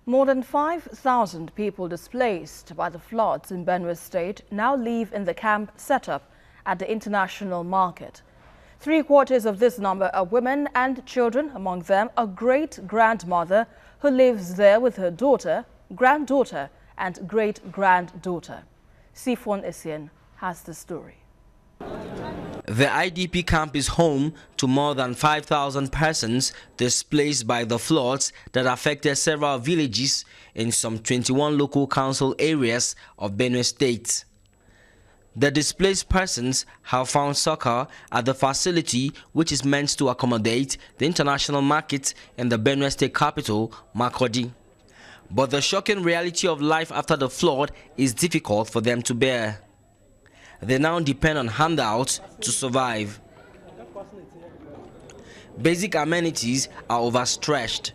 More than 5,000 people displaced by the floods in Benue State now live in the camp set up at the international market. 3/4 of this number are women and children, among them a great-grandmother who lives there with her daughter, granddaughter and great-granddaughter. Sifon Essien has the story. The IDP camp is home to more than 5,000 persons displaced by the floods that affected several villages in some 21 local council areas of Benue State. The displaced persons have found succor at the facility, which is meant to accommodate the international market in the Benue State capital, Makurdi. But the shocking reality of life after the flood is difficult for them to bear. They now depend on handouts to survive. Basic amenities are overstretched.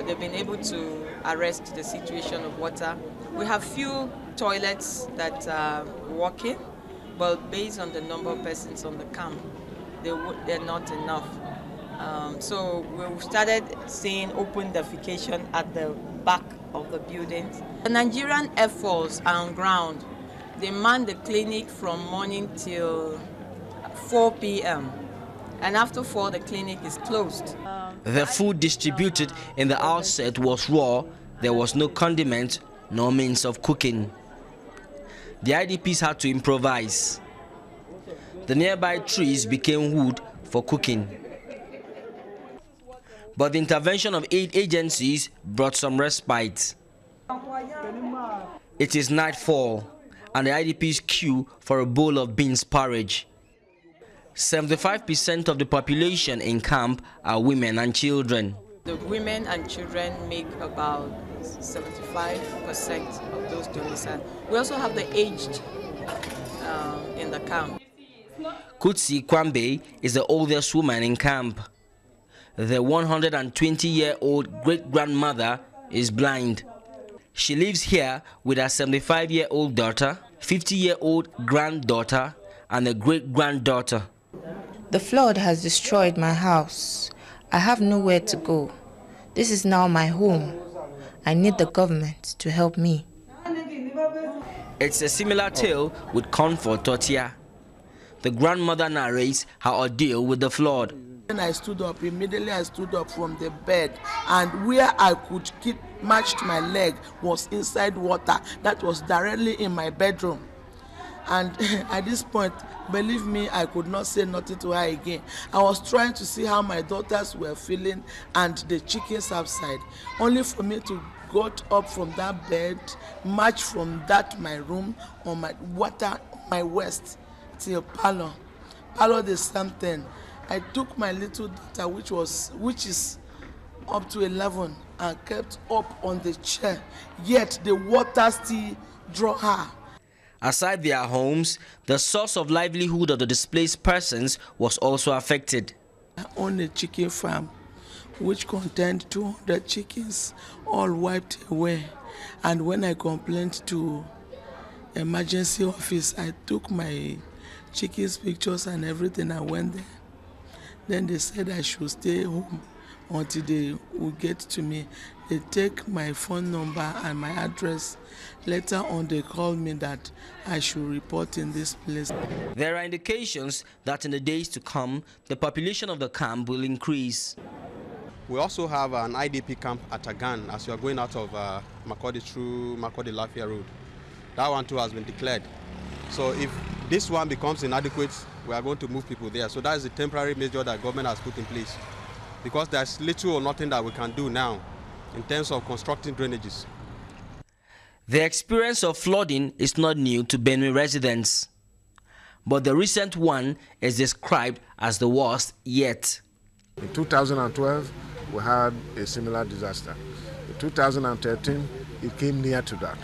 They've been able to arrest the situation of water. We have few toilets that are working, but based on the number of persons on the camp, they're not enough. So we started seeing open defecation at the back of the buildings. The Nigerian Air Force are on ground. They man the clinic from morning till 4 p.m. and after 4 the clinic is closed. The food distributed in the outset was raw. There was no condiment, no means of cooking. The IDPs had to improvise. The nearby trees became wood for cooking. But the intervention of aid agencies brought some respite. It is nightfall, and the IDPs queue for a bowl of beans porridge. 75% of the population in camp are women and children. The women and children make about 75% of those domiciles. We also have the aged in the camp. Kutsi Kwambe is the oldest woman in camp. The 120-year-old great-grandmother is blind. She lives here with her 75-year-old daughter, 50-year-old granddaughter, and a great-granddaughter. The flood has destroyed my house. I have nowhere to go. This is now my home. I need the government to help me. It's a similar tale with Comfort Totia. The grandmother narrates her ordeal with the flood. When I stood up, immediately I stood up from the bed, and where I could matched my leg was inside water that was directly in my bedroom. And at this point, believe me, I could not say nothing to her again. I was trying to see how my daughters were feeling and the chickens outside, only for me to got up from that bed, march from that my room on my water, my waist, till parlor the same thing. I took my little daughter, which is up to 11, and kept up on the chair, yet the water still drew her. Aside their homes, the source of livelihood of the displaced persons was also affected. I own a chicken farm, which contained 200 chickens, all wiped away. And when I complained to emergency office, I took my chickens' pictures and everything. I went there. Then they said I should stay home until they would get to me. They take my phone number and my address. Later on, they called me that I should report in this place. There are indications that in the days to come, the population of the camp will increase. We also have an IDP camp at Agan as you are going out of Makurdi through Makurdi Lafia Road. That one too has been declared. So if this one becomes inadequate, we are going to move people there. So that is the temporary measure that government has put in place, because there's little or nothing that we can do now in terms of constructing drainages. The experience of flooding is not new to Benue residents, but the recent one is described as the worst yet. In 2012, we had a similar disaster. In 2013, it came near to that.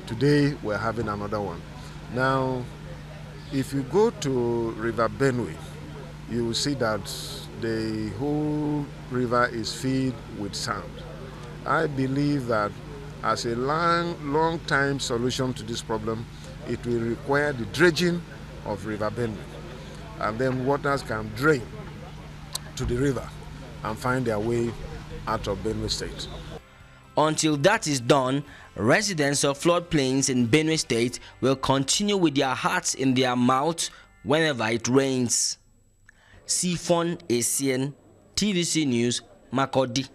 Today, we're having another one. Now, if you go to River Benue, you will see that the whole river is filled with sand. I believe that as a long-time solution to this problem, it will require the dredging of River Benue, and then waters can drain to the river and find their way out of Benue State. Until that is done, residents of floodplains in Benue State will continue with their hearts in their mouths whenever it rains. Sifon Essien, TVC News, Makurdi.